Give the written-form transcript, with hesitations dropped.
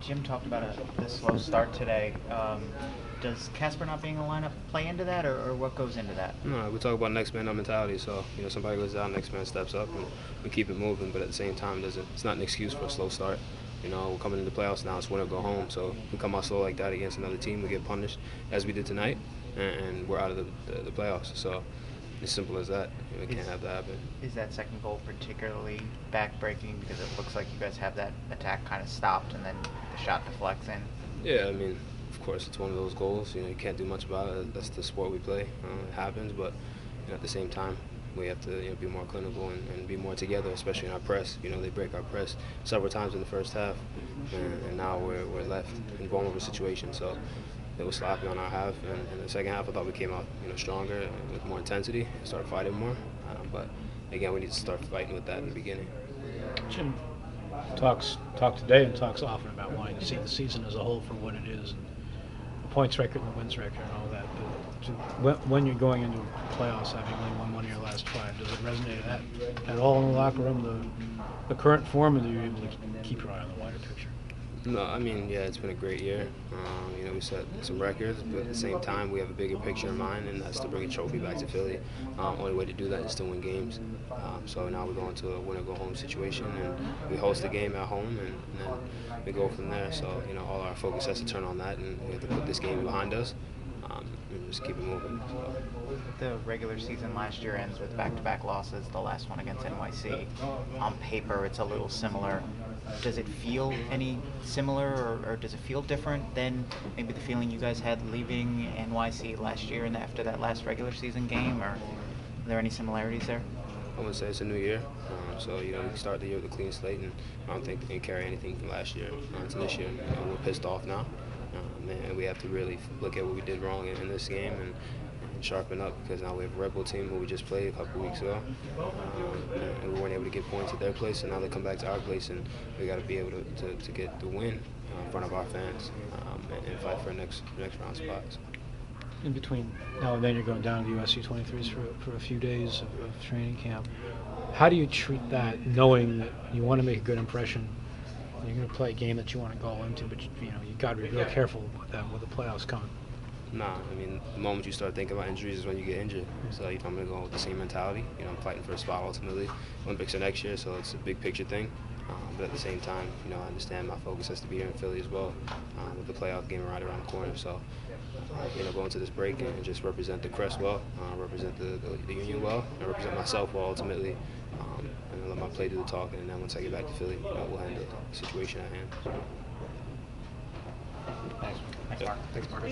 Jim talked about the slow start today. Does Casper not being in the lineup play into that, or what goes into that? No, we talk about next man up mentality. So somebody goes down, next man steps up, and we keep it moving. But at the same time, it's not an excuse for a slow start. We're coming into the playoffs now. It's win or go home. So if we come out slow like that against another team, we get punished as we did tonight, and we're out of the playoffs. So it's simple as that. We can't have that happen. Is that second goal particularly backbreaking because it looks like you guys have that attack kind of stopped and then the shot deflects in? Yeah, I mean, of course, it's one of those goals. You can't do much about it. That's the sport we play. It happens, but at the same time, we have to be more clinical and be more together, especially in our press. They break our press several times in the first half, and now we're left in vulnerable situations. So it was sloppy on our half, and in the second half, I thought we came out stronger with more intensity, started fighting more. But again, we need to start fighting with that in the beginning. Jim talked today and talks often about wanting to see the season as a whole for what it is, and the points record and the wins record and all that. But when you're going into playoffs having only won one of your last five, does it resonate at all in the locker room, the current form, and are you able to keep your eye on the wider picture? No, I mean, yeah, it's been a great year. We set some records, but at the same time, we have a bigger picture in mind, and that's to bring a trophy back to Philly. Only way to do that is to win games. So now we're going to a win-or-go-home situation, and we host the game at home, and then we go from there. So, all our focus has to turn on that, and we have to put this game behind us and just keep it moving. So. The regular season last year ends with back-to-back losses, the last one against NYC. On paper, it's a little similar. Does it feel any similar, or does it feel different than maybe the feeling you guys had leaving NYC last year and after that last regular season game, or are there any similarities there? I would say it's a new year, so we start the year with a clean slate, and I don't think they can carry anything from last year to this year. We're pissed off now, and we have to really look at what we did wrong in this game and sharpen up, because now we have a Red Bull team who we just played a couple weeks ago, and we weren't able to get points at their place, and now they come back to our place, and we got to be able to get the win in front of our fans and fight for next round spots. In between now and then, you're going down to the USC 23s for a few days of training camp. How do you treat that, knowing that you want to make a good impression? You're going to play a game that you want to go into, but you got to be real careful with that with the playoffs coming. Nah, I mean, the moment you start thinking about injuries is when you get injured. So I'm going to go with the same mentality. I'm fighting for a spot ultimately. Olympics are next year, so it's a big picture thing. But at the same time, I understand my focus has to be here in Philly as well, with the playoff game right around the corner. So, go into this break and just represent the crest well, represent the union well, and represent myself well ultimately, and let my play do the talking. And then once I get back to Philly, we'll handle the situation at hand. Thanks, Mark. Thanks, Mark.